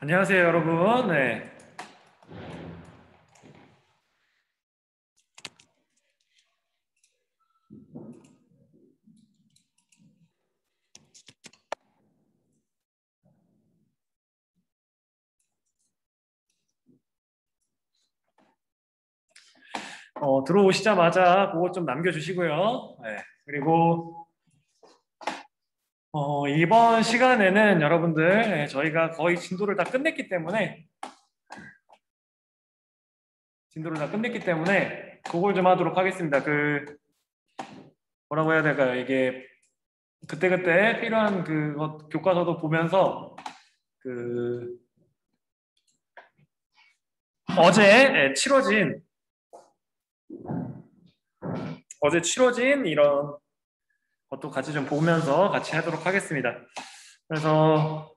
안녕하세요, 여러분. 네. 들어오시자마자 그거 좀 남겨주시고요. 네. 그리고 이번 시간에는 여러분들 저희가 거의 진도를 다 끝냈기 때문에 그걸 좀 하도록 하겠습니다. 뭐라고 해야 될까요? 이게 그때그때 필요한 교과서도 보면서 그 어제 치러진 이런 것도 같이 좀 보면서 같이 하도록 하겠습니다. 그래서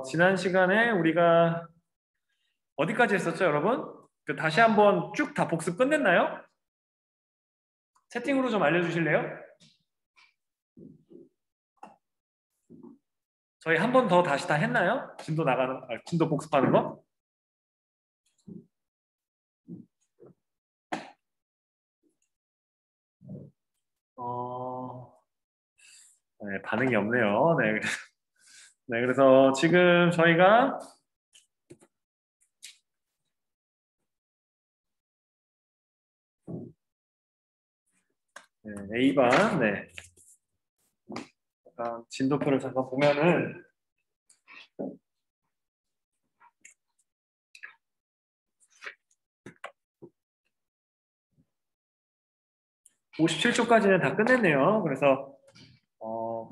지난 시간에 우리가 어디까지 했었죠, 여러분? 다시 한번 쭉 다 복습 끝냈나요? 채팅으로 좀 알려주실래요? 저희 한 번 더 다시 다 했나요? 진도 복습하는 거? 어, 네, 반응이 없네요. 네, 네, 그래서 지금 저희가 A반, 잠깐 진도표를 잠깐 보면은 57초까지는 다 끝냈네요. 그래서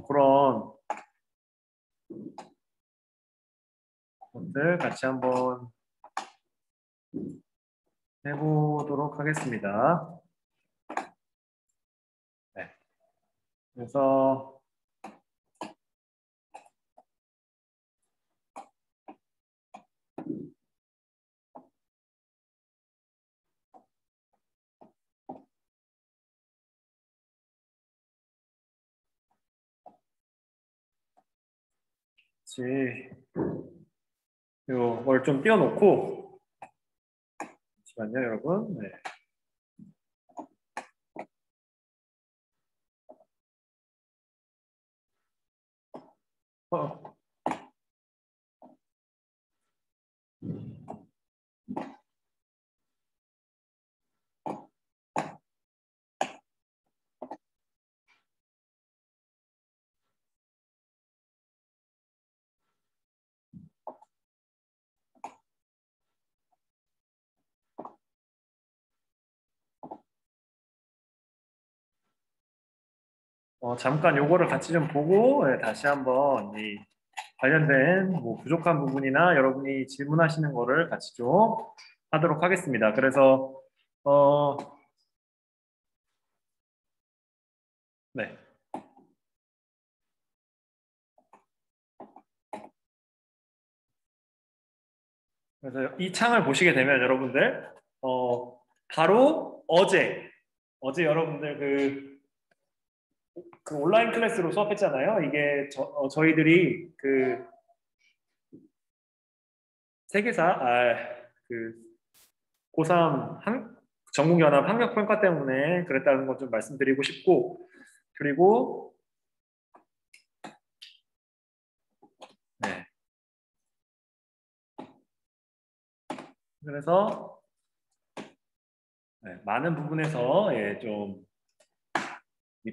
그런 것들 같이 한번 해보도록 하겠습니다. 네. 그래서 이걸 좀 띄워놓고 잠시만요, 여러분. 네. 어, 잠깐 요거를 같이 좀 보고 다시 한번 이 관련된 뭐 부족한 부분이나 여러분이 질문하시는 거를 같이 좀 하도록 하겠습니다. 그래서 어, 네. 그래서 이 창을 보시게 되면 여러분들 바로 어제 여러분들 그 온라인 클래스로 수업했잖아요. 이게 저희들이 그 세계사 그 고3 전국연합 학력평가 때문에 그랬다는 것 좀 말씀드리고 싶고, 그리고 네. 그래서 많은 부분에서 좀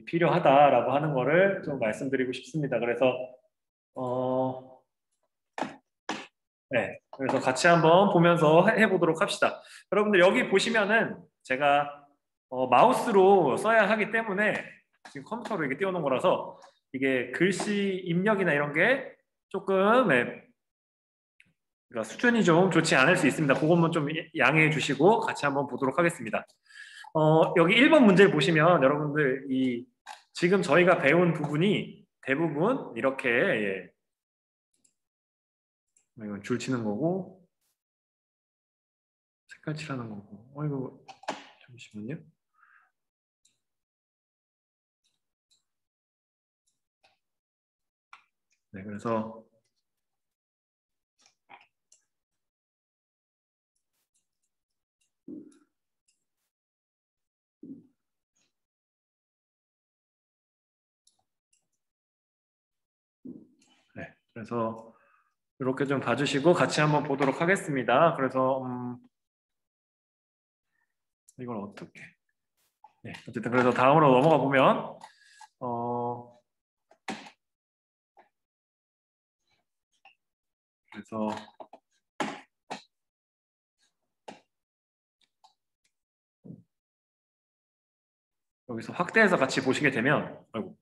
필요하다라고 하는 거를 좀 말씀드리고 싶습니다. 그래서 그래서 같이 한번 보면서 해보도록 합시다. 여러분들 여기 보시면은 제가 마우스로 써야 하기 때문에 지금 컴퓨터로 이렇게 띄워놓은 거라서 이게 글씨 입력이나 이런 게 조금 그러니까 수준이 좀 좋지 않을 수 있습니다. 그것만 좀 양해해 주시고 같이 한번 보도록 하겠습니다. 여기 1번 문제를 보시면 여러분들 지금 저희가 배운 부분이 대부분 이렇게 이건 줄 치는 거고 색깔 칠하는 거고. 이거 잠시만요. 네, 그래서 네, 그래서 이렇게 좀 봐주시고 같이 한번 보도록 하겠습니다. 그래서 이걸 어떻게? 네, 어쨌든 그래서 다음으로 넘어가 보면 그래서 여기서 확대해서 같이 보시게 되면 아이고.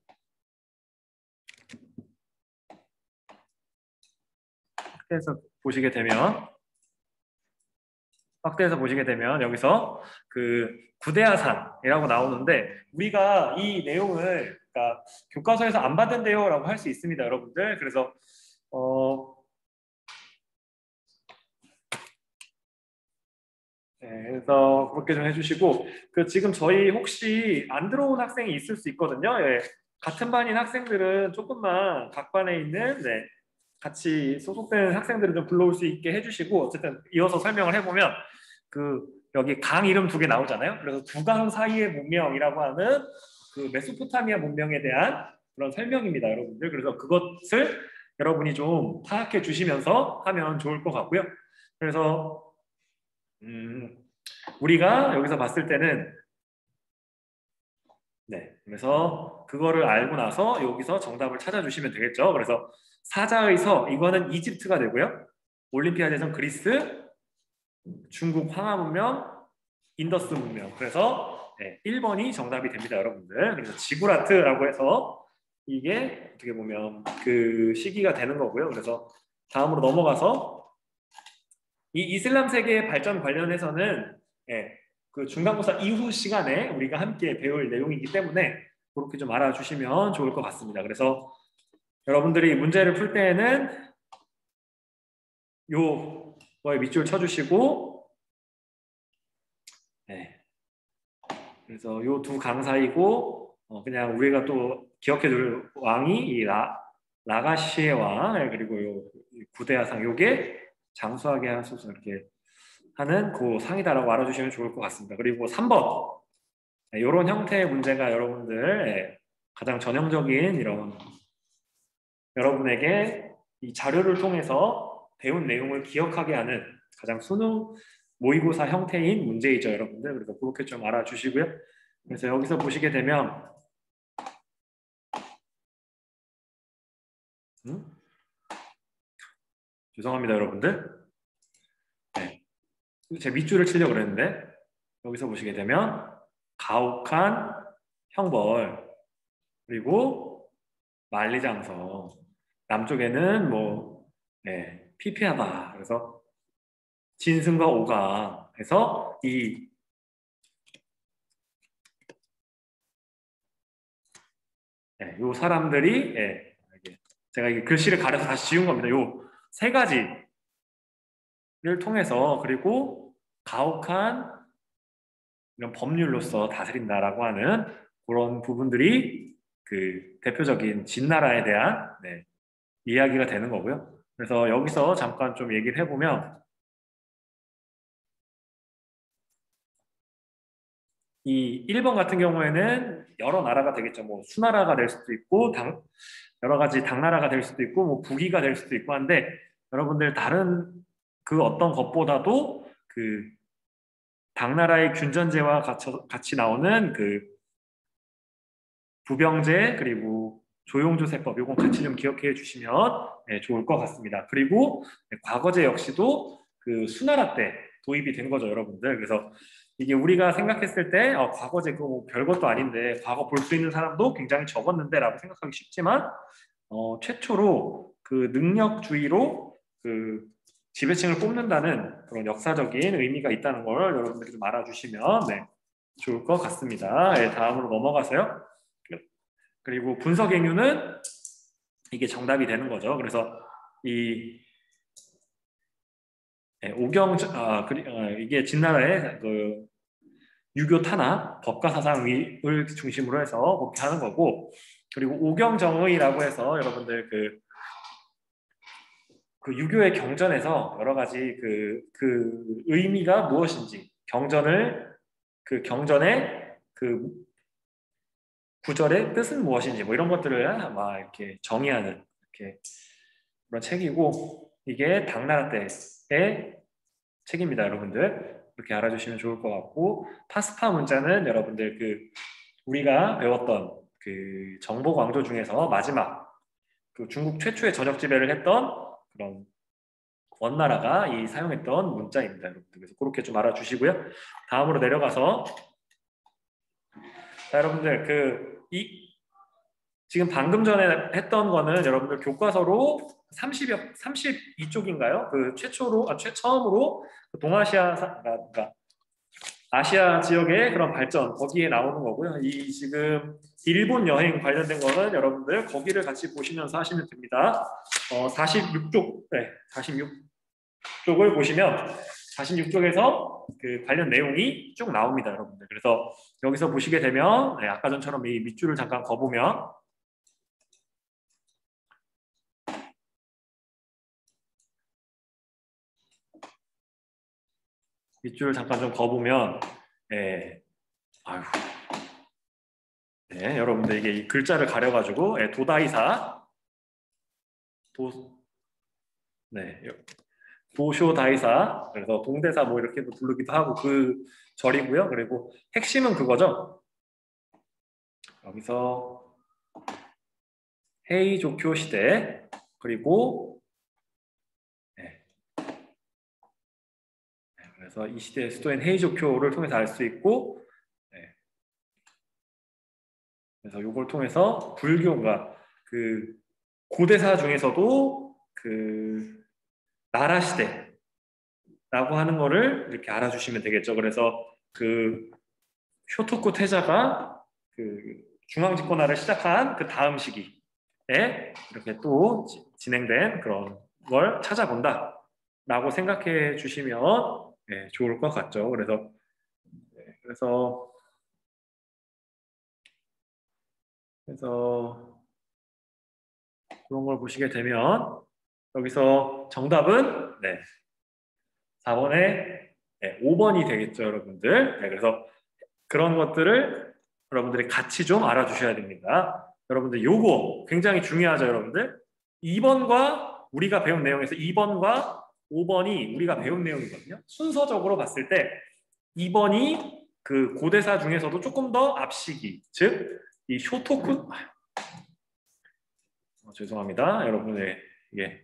확대해서 보시게 되면 여기서 그 구대하산이라고 나오는데 우리가 이 내용을 그러니까 교과서에서 안 받은데요라고 할 수 있습니다, 여러분들. 그래서 네, 그래서 그렇게 좀 해주시고 지금 저희 혹시 안 들어온 학생이 있을 수 있거든요. 예, 같은 반인 학생들은 조금만 각 반에 있는 같이 소속된 학생들을 좀 불러올 수 있게 해주시고 어쨌든 이어서 설명을 해보면 여기 강 이름 2개 나오잖아요. 그래서 두 강 사이의 문명이라고 하는 메소포타미아 문명에 대한 그런 설명입니다, 여러분들. 그래서 그것을 여러분이 좀 파악해 주시면서 하면 좋을 것 같고요. 그래서 우리가 여기서 봤을 때는 네, 그래서 그거를 알고 나서 여기서 정답을 찾아주시면 되겠죠. 그래서 사자의 서 이거는 이집트가 되고요. 올림피아대전 그리스, 중국 황하 문명, 인더스 문명. 그래서 네, 1번이 정답이 됩니다, 여러분들. 그래서 지구라트라고 해서 이게 어떻게 보면 그 시기가 되는 거고요. 그래서 다음으로 넘어가서 이 이슬람 세계의 발전 관련해서는 그 중간고사 이후 시간에 우리가 함께 배울 내용이기 때문에 그렇게 좀 알아주시면 좋을 것 같습니다. 그래서 여러분들이 문제를 풀 때에는 요거에 밑줄 쳐주시고 그래서 요 두 강 사이고 그냥 우리가 또 기억해둘 왕이 이 라가시의 왕 그리고 요 구대하상 요게 장수하게 하소서 이렇게 하는 그 상이다라고 알아주시면 좋을 것 같습니다. 그리고 3번 이런 형태의 문제가 여러분들 가장 전형적인 이런 여러분에게 이 자료를 통해서 배운 내용을 기억하게 하는 가장 수능 모의고사 형태인 문제이죠, 여러분들. 그래서 그렇게 좀 알아주시고요. 그래서 여기서 보시게 되면 죄송합니다, 여러분들. 네. 제 밑줄을 치려고 그랬는데 여기서 보시게 되면 가혹한 형벌 그리고 만리장성 남쪽에는 피폐하다. 그래서 진승과 오가 해서 이 요 사람들이 제가 이게 글씨를 가려서 다시 지운 겁니다. 요 세 가지를 통해서 그리고 가혹한 이런 법률로서 다스린다라고 하는 그런 부분들이 그 대표적인 진나라에 대한 이야기가 되는 거고요. 그래서 여기서 잠깐 좀 얘기를 해보면 이 1번 같은 경우에는 여러 나라가 되겠죠. 뭐 수나라가 될 수도 있고 여러 가지 당나라가 될 수도 있고 뭐 북이가 될 수도 있고 한데 여러분들 다른 그 어떤 것보다도 그 당나라의 균전제와 같이 나오는 그 부병제 그리고 조용조세법 이건 같이 좀 기억해 주시면 좋을 것 같습니다. 그리고 과거제 역시도 그 수나라 때 도입이 된 거죠, 여러분들. 그래서 이게 우리가 생각했을 때 과거제 그거 뭐 별것도 아닌데 과거 볼 수 있는 사람도 굉장히 적었는데 라고 생각하기 쉽지만 최초로 그 능력주의로 그 지배층을 뽑는다는 그런 역사적인 의미가 있다는 걸 여러분들이 좀 알아주시면 좋을 것 같습니다. 다음으로 넘어가세요. 그리고 분석행위는 이게 정답이 되는 거죠. 그래서 이 네, 이게 진나라의 그 유교 탄압, 법과 사상을 중심으로 해서 그렇게 하는 거고, 그리고 오경정의라고 해서 여러분들 그 유교의 경전에서 여러 가지 그 의미가 무엇인지, 그 경전의 그 구절의 뜻은 무엇인지, 뭐 이런 것들을 아마 이렇게 정의하는 이렇게 그런 책이고, 이게 당나라 때의 책입니다, 여러분들. 그렇게 알아주시면 좋을 것 같고, 파스파 문자는 여러분들 우리가 배웠던 그 정복 왕조 중에서 마지막 그 중국 최초의 전역 지배를 했던 그런 원나라가 이 사용했던 문자입니다, 여러분들. 그래서 그렇게 좀 알아주시고요. 다음으로 내려가서 자, 여러분들 지금 방금 전에 했던 거는 여러분들 교과서로 32쪽인가요? 그 처음으로 그 그러니까 아시아 지역의 그런 발전 거기에 나오는 거고요. 이 지금 일본 여행 관련된 거는 여러분들 거기를 같이 보시면서 하시면 됩니다. 46쪽, 네, 46쪽을 보시면 46쪽에서 그 관련 내용이 쭉 나옵니다, 여러분들. 그래서 여기서 보시게 되면 네, 아까 전처럼 이 밑줄을 잠깐 거보면 밑줄을 잠깐 좀 거보면 예, 아유, 네, 여러분들 이게 이 글자를 가려가지고 도다이사 도, 네, 도쇼다이사 그래서 동대사 뭐 이렇게도 부르기도 하고 그 절이고요. 그리고 핵심은 그거죠. 여기서 헤이조쿄 시대 그리고 네, 그래서 이 시대의 수도인 헤이조쿄를 통해서 알 수 있고 네, 그래서 이걸 통해서 불교가 그 고대사 중에서도 그 나라 시대라고 하는 거를 이렇게 알아주시면 되겠죠. 그래서 그 쇼토쿠 태자가 그 중앙 집권화를 시작한 그 다음 시기에 이렇게 또 진행된 그런 걸 찾아본다라고 생각해 주시면 네, 좋을 것 같죠. 그래서 그래서 그런 걸 보시게 되면 여기서 정답은 네, 4번에 네, 5번이 되겠죠, 여러분들. 네, 그래서 그런 것들을 여러분들이 같이 좀 알아주셔야 됩니다. 여러분들 요거 굉장히 중요하죠, 여러분들. 2번과 우리가 배운 내용에서 2번과 5번이 우리가 배운 내용이거든요. 순서적으로 봤을 때 2번이 그 고대사 중에서도 조금 더 앞시기, 즉 이 쇼토쿠 죄송합니다, 여러분의 이게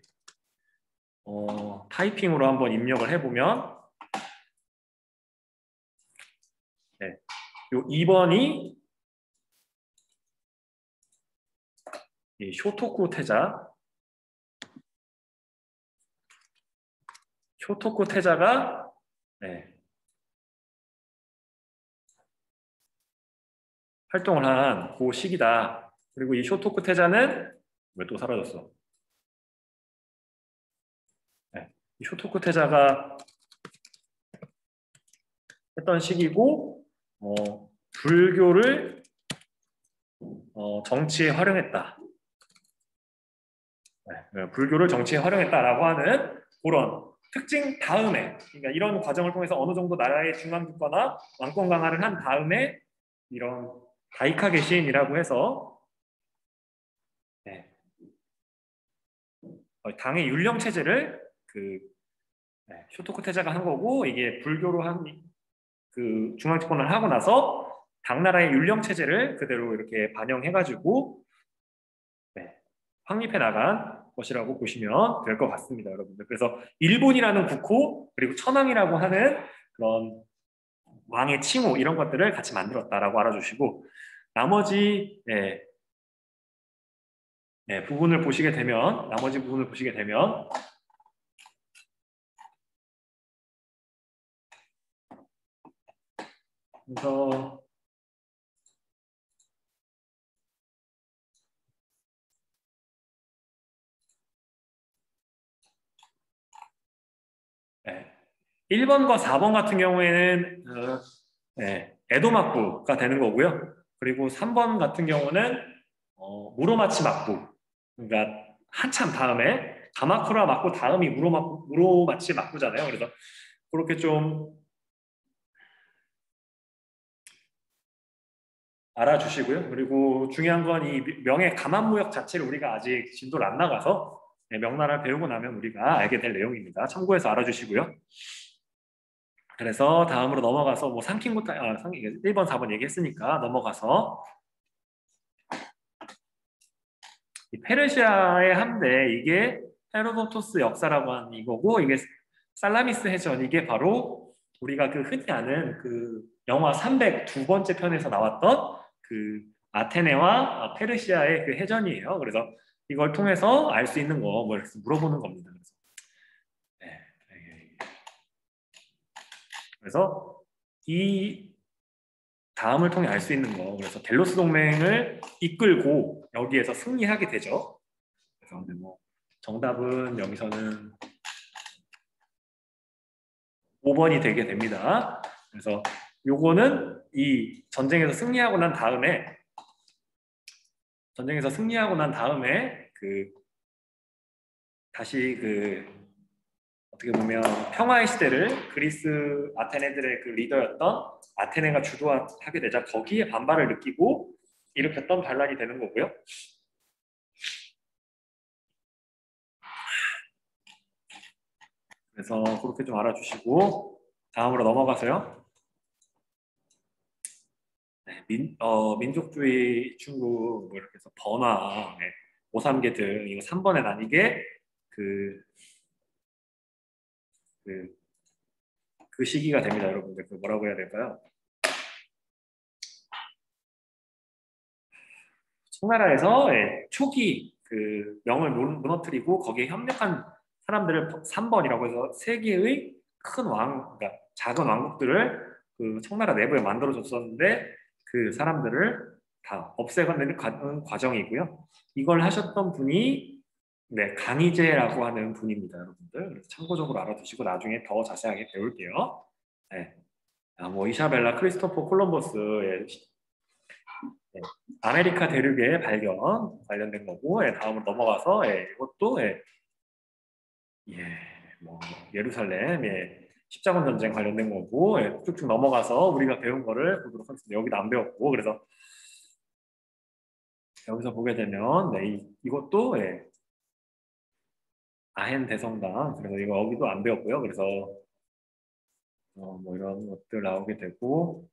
타이핑으로 한번 입력을 해보면 네, 요 2번이 이 쇼토쿠 태자가 네, 활동을 한 그 시기다. 그리고 이 쇼토쿠 태자는 왜 또 사라졌어? 네, 이 쇼토쿠 태자가 했던 시기고 불교를 정치에 활용했다. 네, 불교를 정치에 활용했다라고 하는 그런 특징 다음에 그러니까 이런 과정을 통해서 어느 정도 나라의 중앙 집권화 왕권 강화를 한 다음에 이런 다이카 개신이라고 해서 네, 당의 율령 체제를 쇼토쿠 태자가 한 거고 이게 불교로 한 그 중앙 집권을 하고 나서 당나라의 율령 체제를 그대로 이렇게 반영해가지고 네, 확립해 나간 것이라고 보시면 될 것 같습니다, 여러분들. 그래서 일본이라는 국호 그리고 천황이라고 하는 그런 왕의 칭호 이런 것들을 같이 만들었다라고 알아주시고 나머지 나머지 부분을 보시게 되면 그래서 1번과 4번 같은 경우에는 에도막부가 되는 거고요. 그리고 3번 같은 경우는 무로마치 막부. 그러니까 한참 다음에 가마쿠라 막부 다음이 무로마치 막부잖아요. 그래서 그렇게 좀 알아주시고요. 그리고 중요한 건 이 명의 가만무역 자체를 우리가 아직 진도를 안 나가서 명나라를 배우고 나면 우리가 알게 될 내용입니다. 참고해서 알아주시고요. 그래서 다음으로 넘어가서 뭐 상킹부터 1번, 4번 얘기했으니까 넘어가서 이 페르시아의 함대 이게 헤로도토스 역사라고 하는 이거고 이게 살라미스 해전 이게 바로 우리가 그 흔히 아는 그 영화 302번째 편에서 나왔던 그 아테네와 페르시아의 그 해전이에요. 그래서 이걸 통해서 알 수 있는 거 뭐 이렇게 물어보는 겁니다. 네. 그래서 이 다음을 통해 알 수 있는 거 그래서 델로스 동맹을 이끌고 여기에서 승리하게 되죠. 그래서 근데 뭐 정답은 여기서는 5번이 되게 됩니다. 그래서 요거는 이 전쟁에서 승리하고 난 다음에 그 다시 그 어떻게 보면 평화의 시대를 그리스 아테네들의 그 리더였던 아테네가 주도하게 되자 거기에 반발을 느끼고 일으켰던 반란이 되는 거고요. 그래서 그렇게 좀 알아주시고 다음으로 넘어가서요. 네, 민족주의 중국 뭐 이렇게 해서 번화, 오삼계 등 이거 3번에 나뉘게 그, 그, 그 시기가 됩니다, 여러분들. 그 뭐라고 해야 될까요? 청나라에서 초기 그 명을 무너뜨리고 거기에 협력한 사람들을 3번이라고 해서 세 개의 큰 그러니까 작은 왕국들을 그 청나라 내부에 만들어줬었는데 그 사람들을 다 없애가는 과정이고요. 이걸 하셨던 분이 강희제라고 하는 분입니다, 여러분들. 그래서 참고적으로 알아두시고 나중에 더 자세하게 배울게요. 네. 뭐 이샤벨라 크리스토퍼 콜럼버스의 아메리카 대륙의 발견 관련된 거고 다음으로 넘어가서 이것도 뭐 예루살렘 십자군 전쟁 관련된 거고 쭉쭉 넘어가서 우리가 배운 거를 보도록 하겠습니다. 여기도 안 배웠고 그래서 여기서 보게 되면 이것도 아헨 대성당 그래서 이거 여기도 안 배웠고요. 그래서 뭐 이런 것들 나오게 되고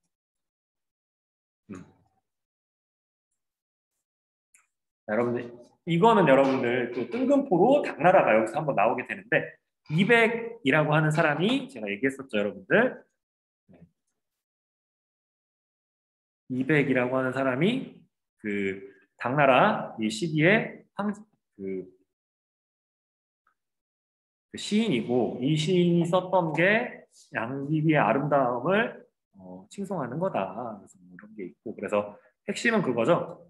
여러분들 이거는 여러분들 또 뜬금포로 당나라가 여기서 한번 나오게 되는데 200이라고 하는 사람이 제가 얘기했었죠, 여러분들. 200이라고 하는 사람이 그 당나라 이 시기에 그, 그 시인이고 이 시인이 썼던 게 양귀비의 아름다움을 칭송하는 거다. 그래서 뭐 이런 게 있고 그래서 핵심은 그거죠.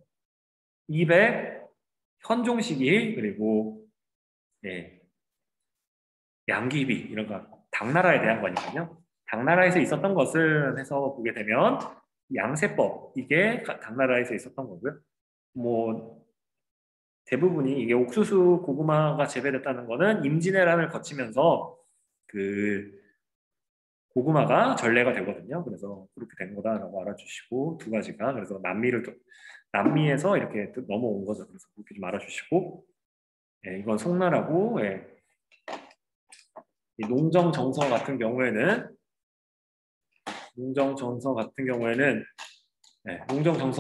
200 현종 시기 그리고 양귀비 이런 거 당나라에 대한 거니까요. 당나라에서 있었던 것을 해서 보게 되면 양세법 이게 당나라에서 있었던 거고요. 뭐 대부분이 이게 옥수수 고구마가 재배됐다는 거는 임진왜란을 거치면서 그 고구마가 전래가 되거든요. 그래서 그렇게 된 거다라고 알아주시고 두 가지가 그래서 남미에서 이렇게 넘어온 거죠. 그래서 그렇게 좀 알아주시고 이건 송나라고 이 농정 정서 같은 경우에는 농정 정서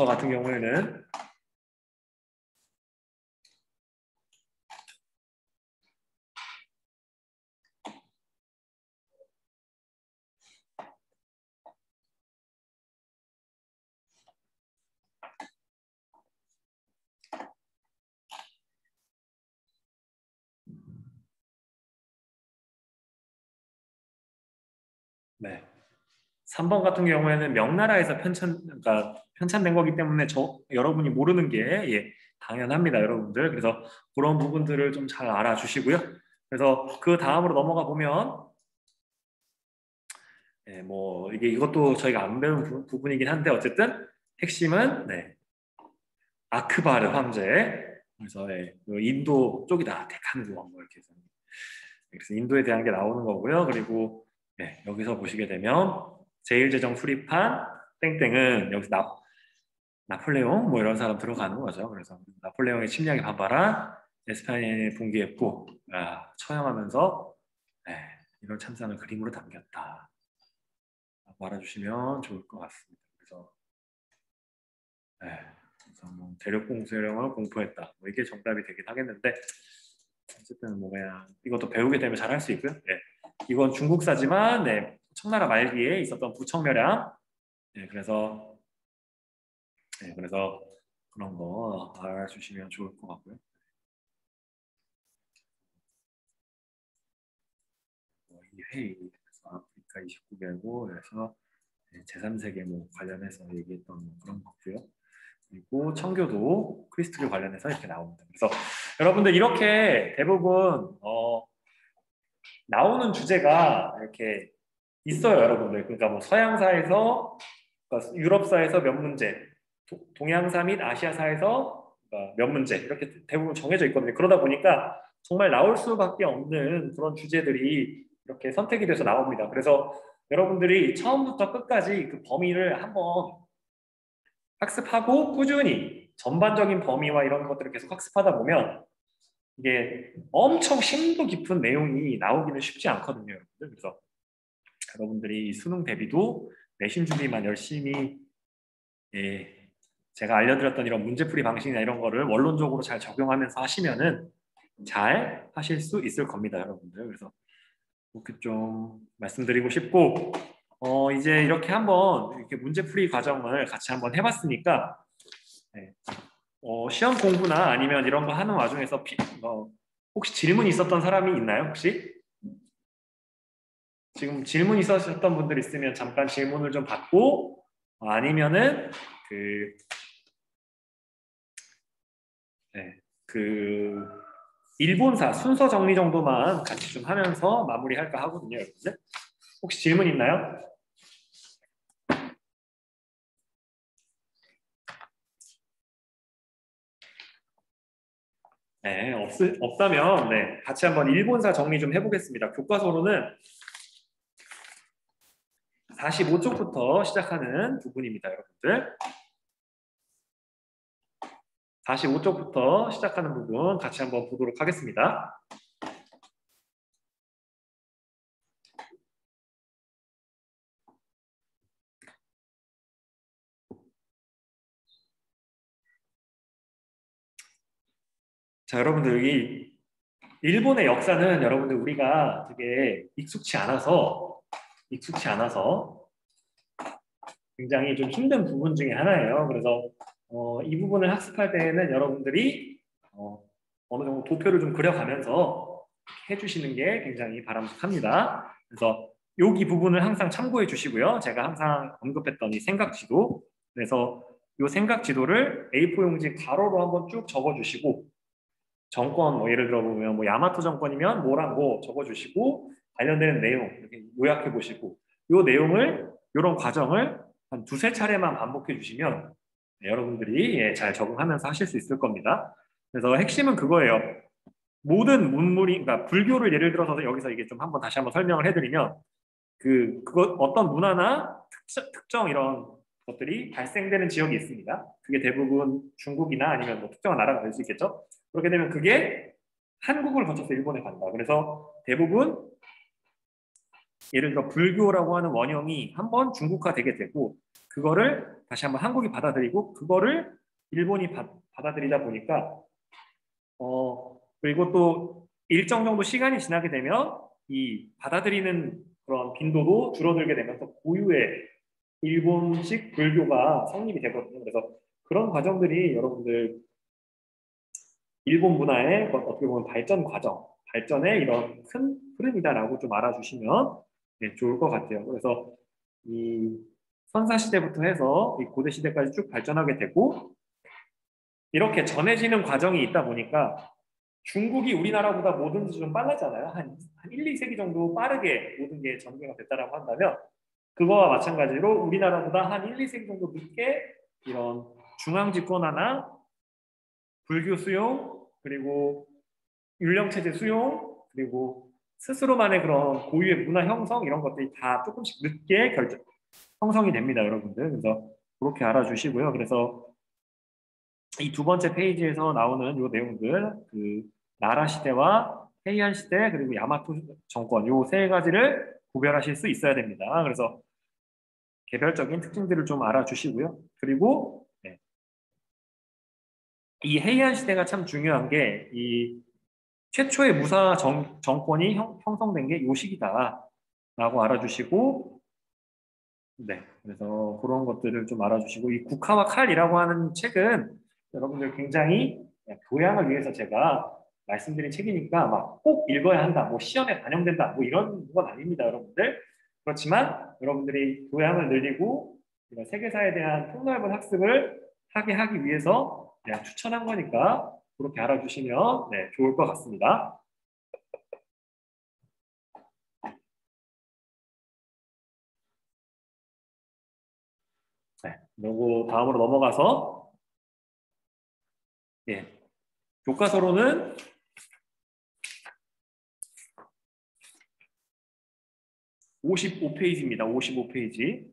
같은 경우에는 네. 3번 같은 경우에는 명나라에서 그러니까 편찬된 거기 때문에 여러분이 모르는 게 당연합니다, 여러분들. 그래서 그런 부분들을 좀 잘 알아주시고요. 그래서 그 다음으로 넘어가 보면 네, 뭐 이것도 저희가 안 배운 부분이긴 한데 어쨌든 핵심은 네, 아크바르 황제. 그래서 네, 인도 쪽이다. 데칸 공원 뭐 이렇게 해서 그래서 인도에 대한 게 나오는 거고요. 그리고 네, 여기서 보시게 되면 제1제정 수립한 땡땡은 여기서 나폴레옹 뭐 이런 사람 들어가는 거죠. 그래서 나폴레옹의 침략에 반발한 에스파냐에 붕괴했고 처형하면서 네, 이런 참상을 그림으로 담겼다. 알아주시면 좋을 것 같습니다. 그래서 네, 그래서 뭐 대륙공세령을 공포했다. 뭐 이게 정답이 되긴 하겠는데 어쨌든 뭐 그냥 이것도 배우게 되면 잘 할 수 있고요. 네, 이건 중국사지만 네, 청나라 말기에 있었던 부청멸양. 네, 그래서 그런 거 알아주시면 좋을 것 같고요. 이 회의 그래서 아프리카 29개국 그래서 제3세계 뭐 관련해서 얘기했던 뭐 그런 거고요. 그리고 청교도 크리스트교 관련해서 이렇게 나옵니다. 그래서 여러분들 이렇게 대부분 나오는 주제가 이렇게 있어요, 여러분들. 그러니까 뭐 서양사에서, 그러니까 유럽사에서 몇 문제, 동양사 및 아시아사에서 그러니까 몇 문제 이렇게 대부분 정해져 있거든요. 그러다 보니까 정말 나올 수밖에 없는 그런 주제들이 이렇게 선택이 돼서 나옵니다. 그래서 여러분들이 처음부터 끝까지 그 범위를 한번 학습하고 꾸준히 전반적인 범위와 이런 것들을 계속 학습하다 보면 이게 엄청 심도 깊은 내용이 나오기는 쉽지 않거든요, 여러분들. 그래서 여러분들이 수능 대비도 내신 준비만 열심히 제가 알려드렸던 이런 문제풀이 방식이나 이런 거를 원론적으로 잘 적용하면서 하시면은 잘 하실 수 있을 겁니다, 여러분들. 그래서 그렇게 좀 말씀드리고 싶고 이제 이렇게 한번 이렇게 문제풀이 과정을 같이 한번 해봤으니까 네. 시험 공부나 아니면 이런 거 하는 와중에서 혹시 질문 있었던 사람이 있나요? 혹시? 지금 질문 있으셨던 분들 있으면 잠깐 질문을 좀 받고 아니면은 그, 네, 그 일본사 순서 정리 정도만 같이 좀 하면서 마무리할까 하거든요, 여러분들. 혹시 질문 있나요? 네, 없다면 네, 같이 한번 일본사 정리 좀 해보겠습니다. 교과서로는 45쪽부터 시작하는 부분입니다, 여러분들. 45쪽부터 시작하는 부분 같이 한번 보도록 하겠습니다. 자, 여러분들 여기 일본의 역사는 여러분들 우리가 되게 익숙치 않아서 굉장히 좀 힘든 부분 중에 하나예요. 그래서 이 부분을 학습할 때에는 여러분들이 어느 정도 도표를 좀 그려가면서 해주시는 게 굉장히 바람직합니다. 그래서 여기 부분을 항상 참고해 주시고요. 제가 항상 언급했던 이 생각지도, 그래서 이 생각지도를 A4 용지 가로로 한번 쭉 적어주시고 정권 뭐 예를 들어 보면 뭐 야마토 정권이면 뭐랑 뭐 적어주시고 관련되는 내용 이렇게 요약해 보시고 이 내용을 이런 과정을 한 두세 차례만 반복해 주시면 여러분들이 잘 적응하면서 하실 수 있을 겁니다. 그래서 핵심은 그거예요. 모든 문물이 그러니까 불교를 예를 들어서 여기서 이게 좀 한번 다시 한번 설명을 해드리면 그거 어떤 문화나 특정 이런 것들이 발생되는 지역이 있습니다. 그게 대부분 중국이나 아니면 뭐 특정한 나라가 될 수 있겠죠. 그렇게 되면 그게 한국을 거쳐서 일본에 간다. 그래서 대부분 예를 들어 불교라고 하는 원형이 한번 중국화 되게 되고 그거를 다시 한번 한국이 받아들이고 그거를 일본이 받아들이다 보니까 그리고 또 일정 정도 시간이 지나게 되면 이 받아들이는 그런 빈도도 줄어들게 되면서 고유의 일본식 불교가 성립이 되거든요. 그래서 그런 과정들이 여러분들 일본 문화의 어떻게 보면 발전 과정, 발전의 이런 큰 흐름이다라고 좀 알아주시면 네, 좋을 것 같아요. 그래서 이 선사시대부터 해서 이 고대시대까지 쭉 발전하게 되고 이렇게 전해지는 과정이 있다 보니까 중국이 우리나라보다 뭐든지 좀 빨랐잖아요. 한 1, 2세기 정도 빠르게 모든 게 전개가 됐다라고 한다면 그거와 마찬가지로 우리나라보다 한 1, 2세 정도 늦게 이런 중앙집권화나 불교 수용, 그리고 율령체제 수용, 그리고 스스로만의 그런 고유의 문화 형성 이런 것들이 다 조금씩 늦게 형성이 됩니다, 여러분들. 그래서 그렇게 알아주시고요. 그래서 이 두 번째 페이지에서 나오는 요 내용들, 그 나라 시대와 헤이안 시대 그리고 야마토 정권 요 세 가지를 구별하실 수 있어야 됩니다. 그래서 개별적인 특징들을 좀 알아주시고요. 그리고 네, 이 헤이안 시대가 참 중요한 게 이 최초의 무사 정권이 형성된 게 요 시기다라고 알아주시고, 네, 그래서 그런 것들을 좀 알아주시고, 이 국화와 칼이라고 하는 책은 여러분들 굉장히 교양을 위해서 제가 말씀드린 책이니까 막 꼭 읽어야 한다, 뭐 시험에 반영된다, 뭐 이런 건 아닙니다, 여러분들. 그렇지만 여러분들이 교양을 늘리고 이런 세계사에 대한 폭넓은 학습을 하기 위해서 그냥 추천한 거니까 그렇게 알아주시면 네, 좋을 것 같습니다. 네, 그리고 다음으로 넘어가서 예, 교과서로는 55페이지입니다. 55페이지.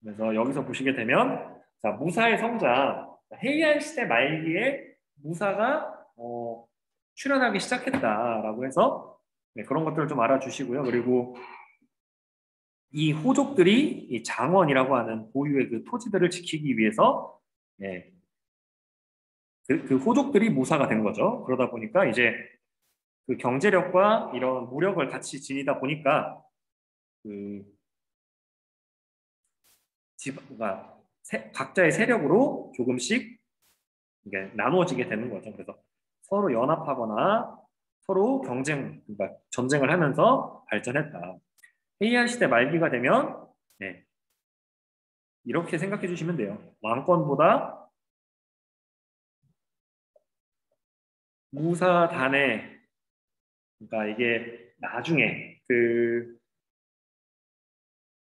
그래서 여기서 보시게 되면 자, 무사의 성장, 헤이안 시대 말기에 무사가 출현하기 시작했다라고 해서 네, 그런 것들을 좀 알아주시고요. 그리고 이 호족들이 이 장원이라고 하는 고유의 그 토지들을 지키기 위해서 네, 그 호족들이 무사가 된 거죠. 그러다 보니까 이제 그 경제력과 이런 무력을 같이 지니다 보니까 그 그러니까 각자의 세력으로 조금씩 이게 나누어지게 되는 거죠. 그래서 서로 연합하거나 서로 그러니까 전쟁을 하면서 발전했다. 헤이안 시대 말기가 되면 네, 이렇게 생각해 주시면 돼요. 왕권보다 무사단에, 그러니까 이게 나중에 그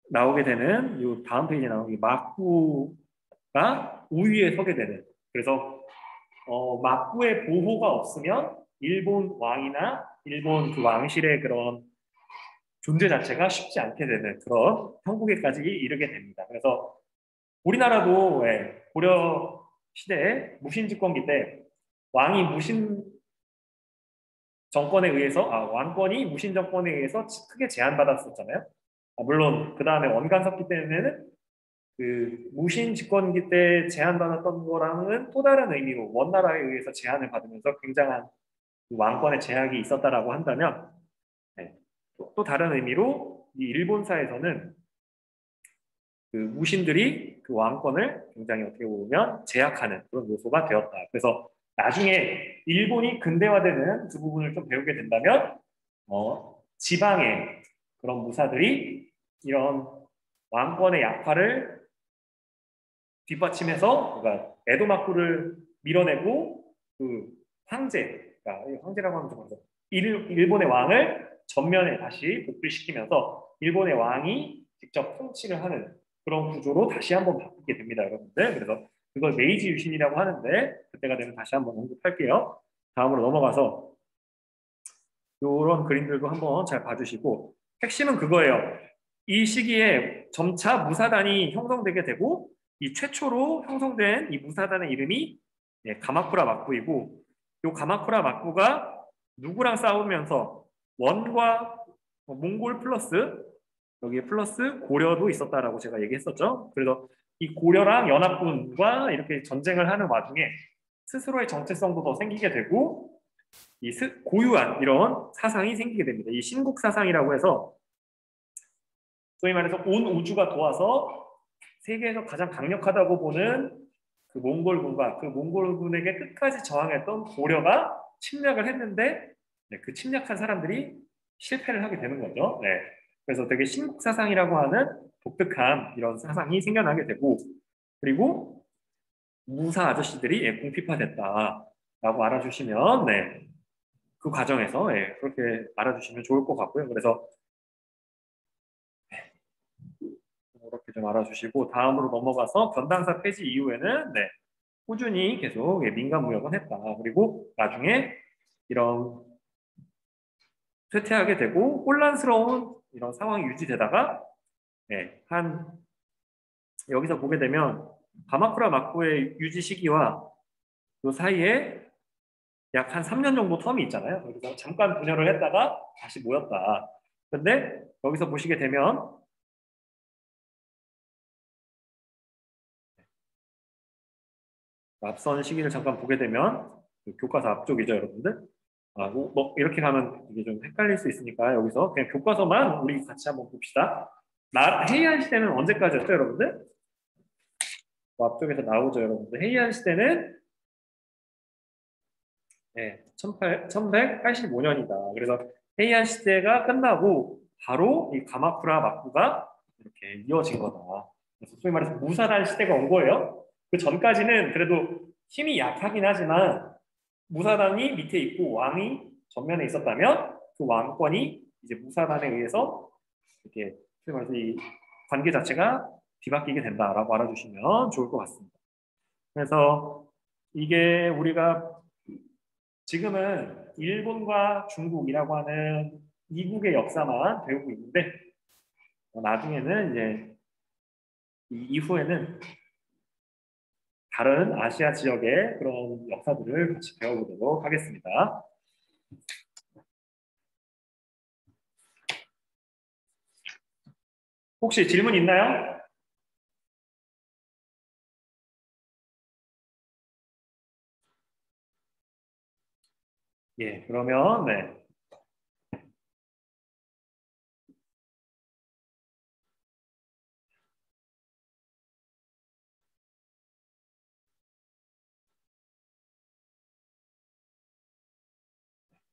나오게 되는 이 다음 페이지에 나오는 이 막부가 우위에 서게 되는. 그래서 막부의 보호가 없으면 일본 왕이나 일본 그 왕실의 그런 존재 자체가 쉽지 않게 되는 그런 형국에까지 이르게 됩니다. 그래서 우리나라도 고려 시대에 무신집권기 때 왕이 무신 정권에 의해서 왕권이 무신 정권에 의해서 크게 제한받았었잖아요. 물론 그 다음에 원간 섰기 때문에는 그 무신 집권기 때 제한받았던 거랑은 또 다른 의미로 원나라에 의해서 제한을 받으면서 굉장한 그 왕권의 제약이 있었다라고 한다면 네, 또 다른 의미로 이 일본사에서는 그 무신들이 그 왕권을 굉장히 어떻게 보면 제약하는 그런 요소가 되었다. 그래서 나중에 일본이 근대화되는 그 부분을 좀 배우게 된다면 지방의 그런 무사들이 이런 왕권의 약화를 뒷받침해서 그러니까 에도마쿠를 밀어내고 그 그러니까 황제라고 하면 좀 어려워. 일본의 왕을 전면에 다시 복귀시키면서 일본의 왕이 직접 통치를 하는 그런 구조로 다시 한번 바꾸게 됩니다, 여러분들. 그래서 그걸 메이지 유신이라고 하는데 그때가 되면 다시 한번 언급할게요. 다음으로 넘어가서 이런 그림들도 한번 잘 봐주시고 핵심은 그거예요. 이 시기에 점차 무사단이 형성되게 되고 이 최초로 형성된 이 무사단의 이름이 가마쿠라 막부이고 이 가마쿠라 막부가 누구랑 싸우면서 원과 몽골 플러스 여기에 플러스 고려도 있었다라고 제가 얘기했었죠. 그래서 이 고려랑 연합군과 이렇게 전쟁을 하는 와중에 스스로의 정체성도 더 생기게 되고 이 고유한 이런 사상이 생기게 됩니다. 이 신국 사상이라고 해서 소위 말해서 온 우주가 도와서 세계에서 가장 강력하다고 보는 그 몽골군과 그 몽골군에게 끝까지 저항했던 고려가 침략을 했는데 그 침략한 사람들이 실패를 하게 되는 거죠. 네. 그래서 되게 신국 사상이라고 하는 독특한 이런 사상이 생겨나게 되고 그리고 무사 아저씨들이 궁핍화됐다라고 알아주시면 네. 그 과정에서 그렇게 알아주시면 좋을 것 같고요. 그래서 좀 알아주시고 다음으로 넘어가서 변당사 폐지 이후에는 꾸준히 계속 민간 무역은 했다. 그리고 나중에 이런 쇠퇴하게 되고 혼란스러운 이런 상황이 유지되다가 한 여기서 보게 되면 가마쿠라 막부의 유지 시기와 그 사이에 약 한 3년 정도 텀이 있잖아요. 그래서 잠깐 분열을 했다가 다시 모였다. 근데 여기서 보시게 되면 앞선 시기를 잠깐 보게 되면 그 교과서 앞쪽이죠, 여러분들. 뭐 이렇게 가면 이게 좀 헷갈릴 수 있으니까 여기서 그냥 교과서만 우리 같이 한번 봅시다. 해이안 시대는 언제까지였죠, 여러분들? 뭐 앞쪽에서 나오죠, 여러분들. 해이안 시대는 1185년이다. 그래서 해이안 시대가 끝나고 바로 이 가마쿠라 막부가 이렇게 이어진 거다. 그래서 소위 말해서 무사단 시대가 온 거예요. 그 전까지는 그래도 힘이 약하긴 하지만 무사단이 밑에 있고 왕이 전면에 있었다면 그 왕권이 이제 무사단에 의해서 이렇게 소위 말해서 이 관계 자체가 뒤바뀌게 된다라고 알아주시면 좋을 것 같습니다. 그래서 이게 우리가 지금은 일본과 중국이라고 하는 이국의 역사만 배우고 있는데 나중에는 이제 이후에는 다른 아시아 지역의 그런 역사들을 같이 배워보도록 하겠습니다. 혹시 질문 있나요? 그러면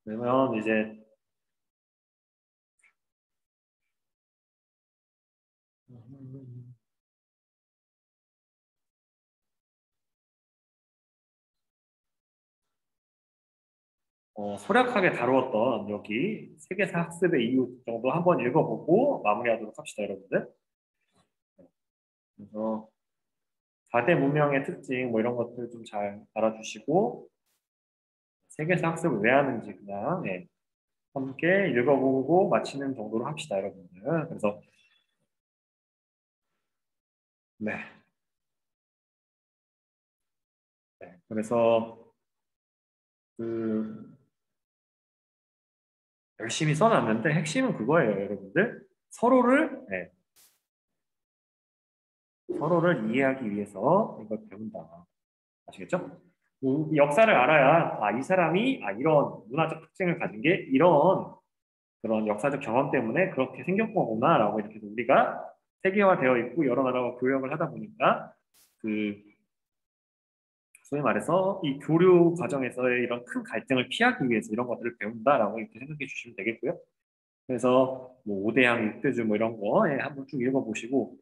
그러면 이제 소략하게 다루었던 여기 세계사 학습의 이유 정도 한번 읽어보고 마무리하도록 합시다, 여러분들. 그래서 4대 문명의 특징 뭐 이런 것들 좀 잘 알아주시고 세계사 학습을 왜 하는지 그냥 함께 읽어보고 마치는 정도로 합시다, 여러분들. 그래서 네. 그래서 그 열심히 써놨는데 핵심은 그거예요, 여러분들. 서로를 이해하기 위해서 이걸 배운다. 아시겠죠? 이 역사를 알아야 이 사람이 이런 문화적 특징을 가진 게 이런 그런 역사적 경험 때문에 그렇게 생겼 거구나라고 이렇게 우리가 세계화되어 있고 여러 나라와 교역을 하다 보니까 그 소위 말해서 이 교류 과정에서의 이런 큰 갈등을 피하기 위해서 이런 것들을 배운다라고 이렇게 생각해 주시면 되겠고요. 그래서 뭐 5대양, 6대주 뭐 이런 거 한번 쭉 읽어보시고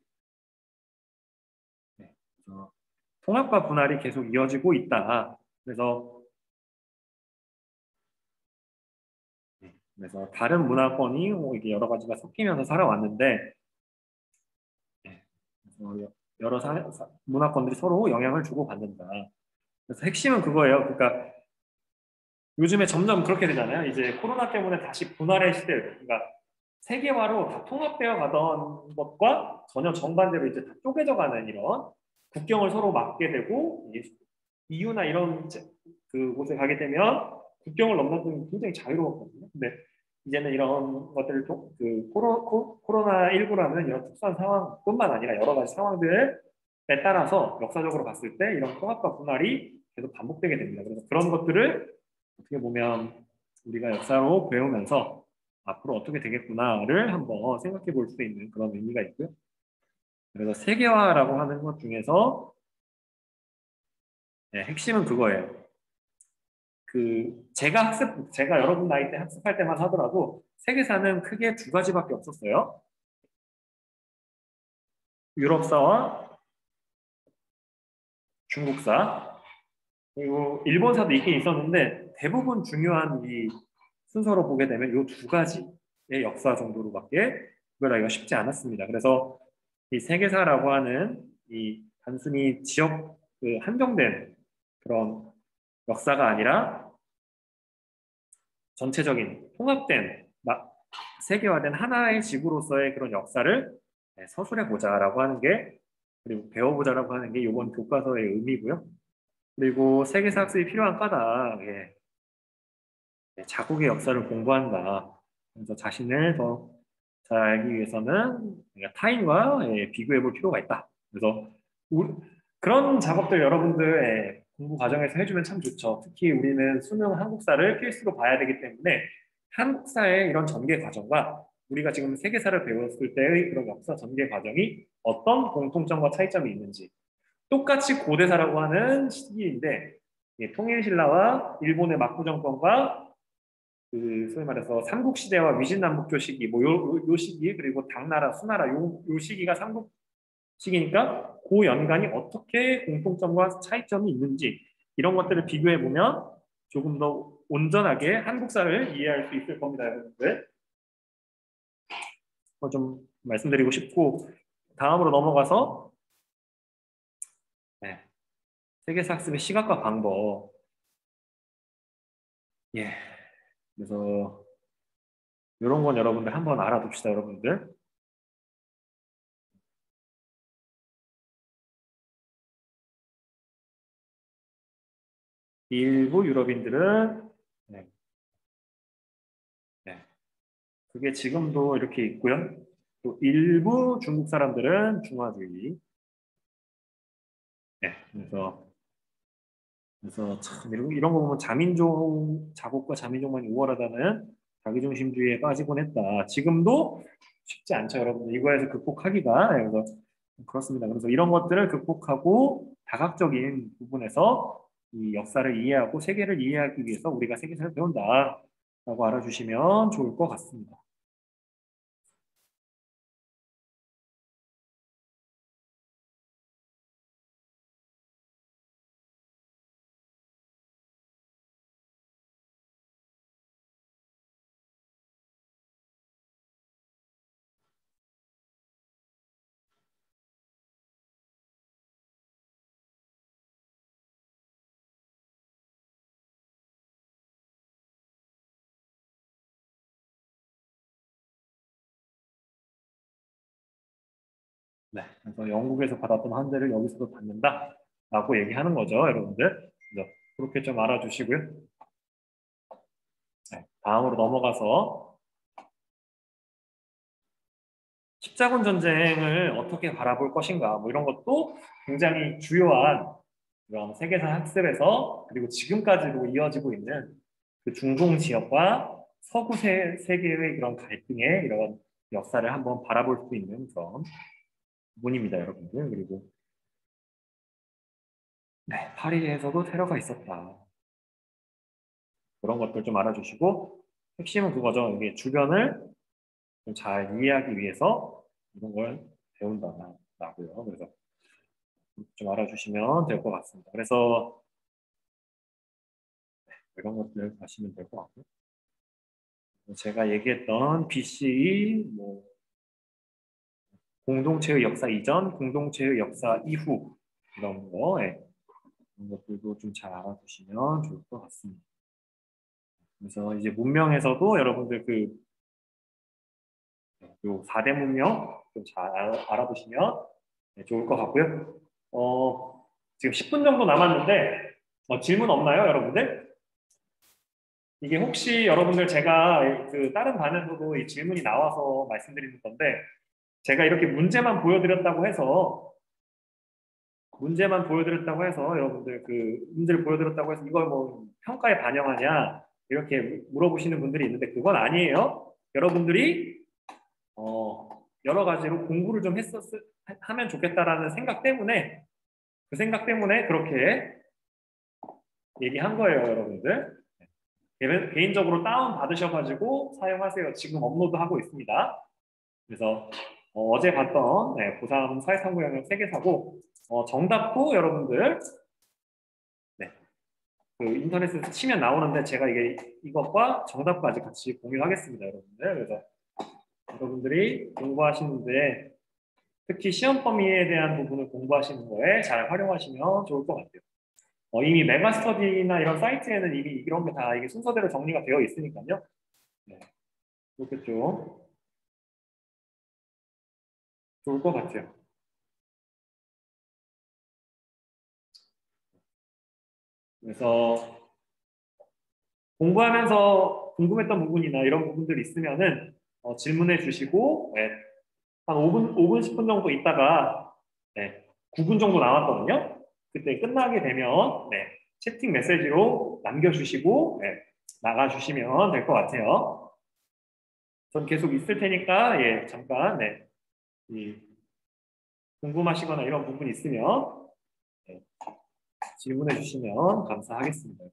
통합과 분할이 계속 이어지고 있다. 그래서 다른 문화권이 이게 여러 가지가 섞이면서 살아왔는데 여러 문화권들이 서로 영향을 주고 받는다. 그래서 핵심은 그거예요. 그러니까 요즘에 점점 그렇게 되잖아요. 이제 코로나 때문에 다시 분할의 시대, 그러니까 세계화로 다 통합되어 가던 것과 전혀 정반대로 이제 다 쪼개져 가는 이런 국경을 서로 막게 되고 EU나 이런 그곳에 가게 되면 국경을 넘는 건 굉장히 자유로웠거든요. 근데 이제는 이런 것들을 코로나19라는 이런 특수한 상황뿐만 아니라 여러 가지 상황들에 따라서 역사적으로 봤을 때 이런 통합과 분할이 계속 반복되게 됩니다. 그래서 그런 것들을 어떻게 보면 우리가 역사로 배우면서 앞으로 어떻게 되겠구나를 한번 생각해 볼 수 있는 그런 의미가 있고요. 그래서 세계화라고 하는 것 중에서 핵심은 그거예요. 제가 여러분 나이 때 학습할 때만 하더라도 세계사는 크게 두 가지밖에 없었어요. 유럽사와 중국사, 그리고 일본사도 있긴 있었는데 대부분 중요한 이 순서로 보게 되면 이 두 가지의 역사 정도로밖에 구별하기가 쉽지 않았습니다. 그래서 이 세계사라고 하는 이 단순히 지역 그 한정된 그런 역사가 아니라 전체적인 통합된 세계화된 하나의 지구로서의 그런 역사를 서술해 보자라고 하는 게, 그리고 배워보자라고 하는 게 이번 교과서의 의미고요. 그리고 세계사 학습이 필요한 까닭, 자국의 역사를 공부한다. 그래서 자신을 더 잘 알기 위해서는 타인과 비교해 볼 필요가 있다. 그래서 그런 작업들 여러분들 공부 과정에서 해주면 참 좋죠. 특히 우리는 수능 한국사를 필수로 봐야 되기 때문에 한국사의 이런 전개 과정과 우리가 지금 세계사를 배웠을 때의 그런 역사 전개 과정이 어떤 공통점과 차이점이 있는지, 똑같이 고대사라고 하는 시기인데 통일신라와 일본의 막부 정권과 그 소위 말해서 삼국시대와 위진남북조 시기 요 시기, 그리고 당나라 수나라 요 시기가 삼국 시기니까 그 연간이 어떻게 공통점과 차이점이 있는지 이런 것들을 비교해 보면 조금 더 온전하게 한국사를 이해할 수 있을 겁니다, 여러분들. 좀 말씀드리고 싶고, 다음으로 넘어가서 세계사 학습의 시각과 방법. 그래서 이런 건 여러분들 한번 알아둡시다, 여러분들. 일부 유럽인들은 그게 지금도 이렇게 있고요. 또 일부 중국 사람들은 중화주의. 그래서 참 이런 거 보면 자국과 자민족만 우월하다는 자기중심주의에 빠지곤 했다. 지금도 쉽지 않죠, 여러분들. 이거에서 극복하기가. 그래서 그렇습니다. 그래서 이런 것들을 극복하고 다각적인 부분에서 이 역사를 이해하고 세계를 이해하기 위해서 우리가 세계사를 배운다라고 알아주시면 좋을 것 같습니다. 그래서 영국에서 받았던 환대를 여기서도 받는다라고 얘기하는 거죠, 여러분들. 그래서 그렇게 좀 알아주시고요. 다음으로 넘어가서 십자군 전쟁을 어떻게 바라볼 것인가, 뭐 이런 것도 굉장히 주요한 그런 세계사 학습에서, 그리고 지금까지도 이어지고 있는 그 중동 지역과 서구 세계의 그런 갈등의 이런 역사를 한번 바라볼 수 있는 그런 부분입니다, 여러분들. 그리고 파리에서도 테러가 있었다. 그런 것들 좀 알아주시고, 핵심은 그거죠. 이게 주변을 좀 잘 이해하기 위해서 이런 걸 배운다라고요. 그래서 좀 알아주시면 될 것 같습니다. 그래서 이런 것들 아시면 될 것 같고요. 제가 얘기했던 BCE, 뭐 공동체의 역사 이전, 공동체의 역사 이후 이런 거, 이런 것들도 좀 잘 알아두시면 좋을 것 같습니다. 그래서 이제 문명에서도 여러분들 요 4대 문명 좀 잘 알아두시면 좋을 것 같고요. 지금 10분 정도 남았는데 질문 없나요, 여러분들? 이게 혹시 여러분들 제가 그 다른 반에서도 이 질문이 나와서 말씀드리는 건데, 제가 이렇게 문제만 보여드렸다고 해서 여러분들 그 문제를 보여드렸다고 해서 이걸 뭐 평가에 반영하냐 이렇게 물어보시는 분들이 있는데, 그건 아니에요. 여러분들이 여러 가지로 공부를 좀 하면 좋겠다라는 생각 때문에, 그 생각 때문에 그렇게 얘기한 거예요, 여러분들. 개인적으로 다운 받으셔가지고 사용하세요. 지금 업로드하고 있습니다. 그래서 어제 봤던 고3 사회탐구 영역 세계사고, 정답도 여러분들 그 인터넷에서 치면 나오는데, 제가 이것과 정답까지 같이 공유하겠습니다, 여러분들. 그래서 여러분들이 공부하시는데 특히 시험 범위에 대한 부분을 공부하시는 거에 잘 활용하시면 좋을 것 같아요. 이미 메가스터디나 이런 사이트에는 이미 이런 게 다 이게 순서대로 정리가 되어 있으니까요. 네, 그렇게 좀 좋을 것 같아요. 그래서 공부하면서 궁금했던 부분이나 이런 부분들 있으면은 질문해 주시고 네, 한 5분 10분 정도 있다가 네, 9분 정도 남았거든요. 그때 끝나게 되면 네, 채팅 메시지로 남겨주시고 네, 나가주시면 될 것 같아요. 전 계속 있을 테니까 예, 잠깐 네, 이 궁금하시거나 이런 부분 있으면 네, 질문해 주시면 감사하겠습니다.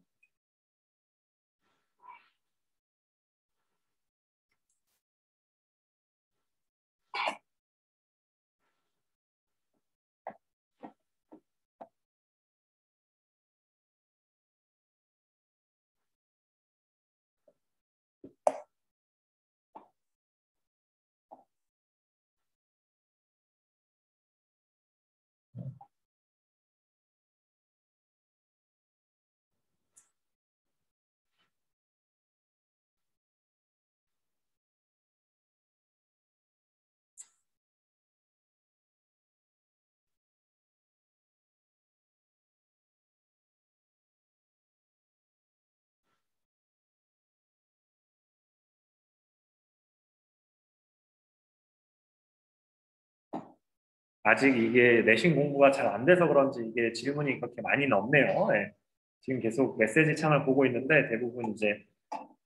아직 이게 내신 공부가 잘 안 돼서 그런지 이게 질문이 그렇게 많이는 없네요. 예. 지금 계속 메시지 창을 보고 있는데 대부분 이제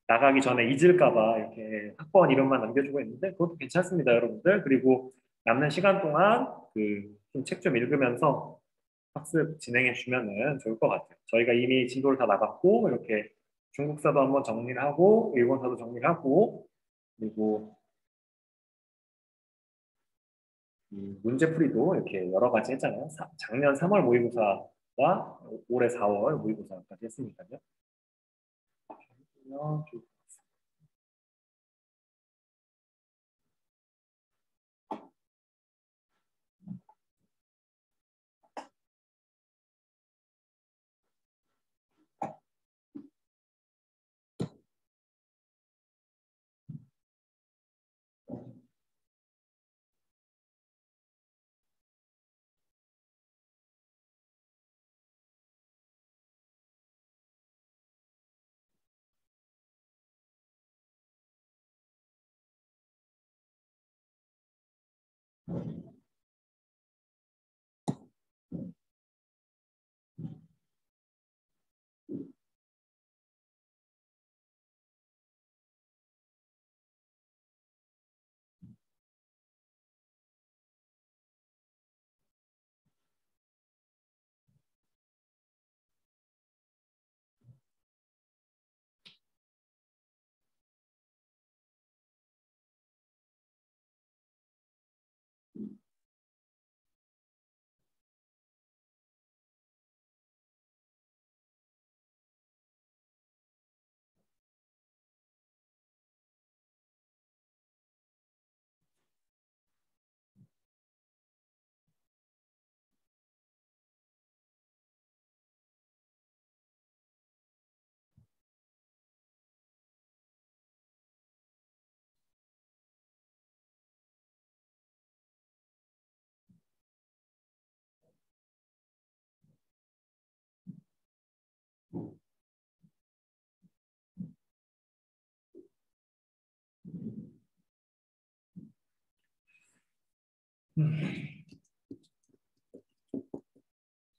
나가기 전에 잊을까 봐 이렇게 학번 이름만 남겨주고 있는데 그것도 괜찮습니다, 여러분들. 그리고 남는 시간 동안 그 책 좀 읽으면서 학습 진행해 주면은 좋을 것 같아요. 저희가 이미 진도를 다 나갔고 이렇게 중국사도 한번 정리를 하고 일본사도 정리를 하고 그리고 이 문제풀이도 이렇게 여러 가지 했잖아요. 작년 3월 모의고사와 올해 4월 모의고사까지 했으니까요. 그러면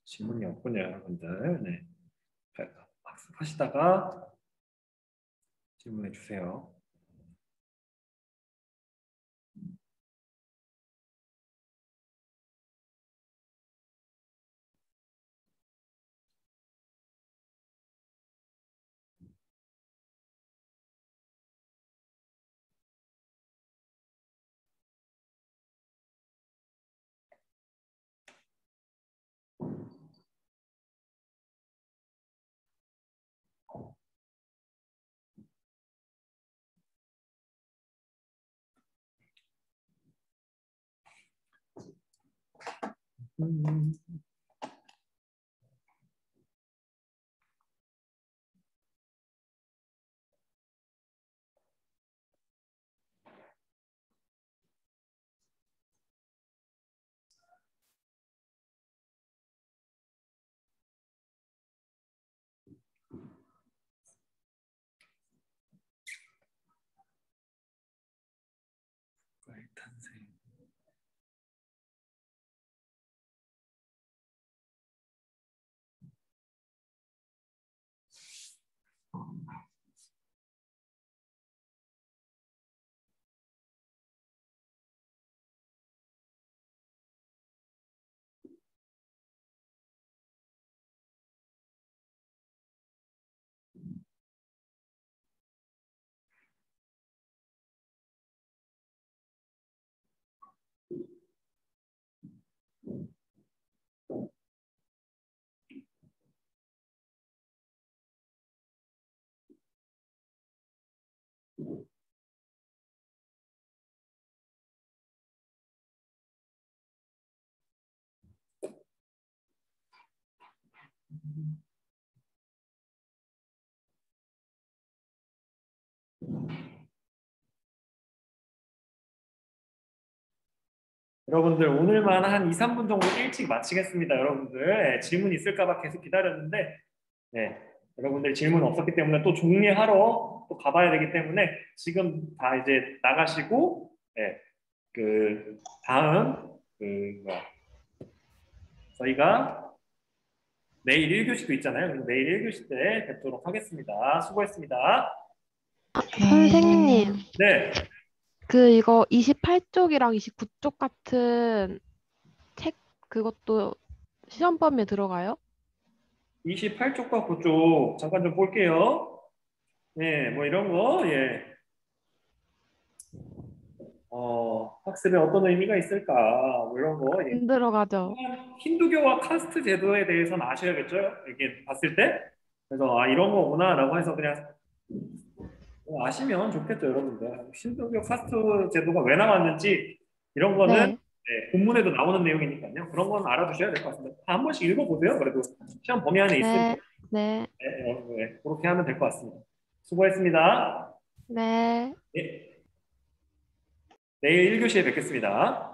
질문이 없군요, 여러분들. 네. 학습하시다가 질문해 주세요. 탄생. 여러분들 오늘만 한 2, 3분 정도 일찍 마치겠습니다. 여러분들 질문 있을까 봐 계속 기다렸는데 네, 여러분들 질문 없었기 때문에 또 정리하러 또 가봐야 되기 때문에 지금 다 이제 나가시고 네, 그 다음 뭐야 저희가 내일 1교시도 있잖아요. 그래서 내일 1교시 때 뵙도록 하겠습니다. 수고했습니다. 선생님, 네, 이거 28쪽이랑 29쪽 같은 책 그것도 시험 범위에 들어가요? 28쪽과 9쪽 잠깐 좀 볼게요. 네, 뭐 이런 거, 예. 학습에 어떤 의미가 있을까, 뭐 이런 거, 예. 안 들어가죠. 힌두교와 카스트 제도에 대해서는 아셔야겠죠? 이렇게 봤을 때. 그래서 이런 거구나라고 해서 그냥 아시면 좋겠죠, 여러분들. 힌두교 카스트 제도가 왜 나왔는지 이런 거는 네, 네, 본문에도 나오는 내용이니까요. 그런 건 알아두셔야 될 것 같습니다. 한 번씩 읽어보세요. 그래도 시험 범위 안에 있으면 네, 네, 그렇게 하면 될 것 같습니다. 수고했습니다. 네. 네, 내일 1교시에 뵙겠습니다.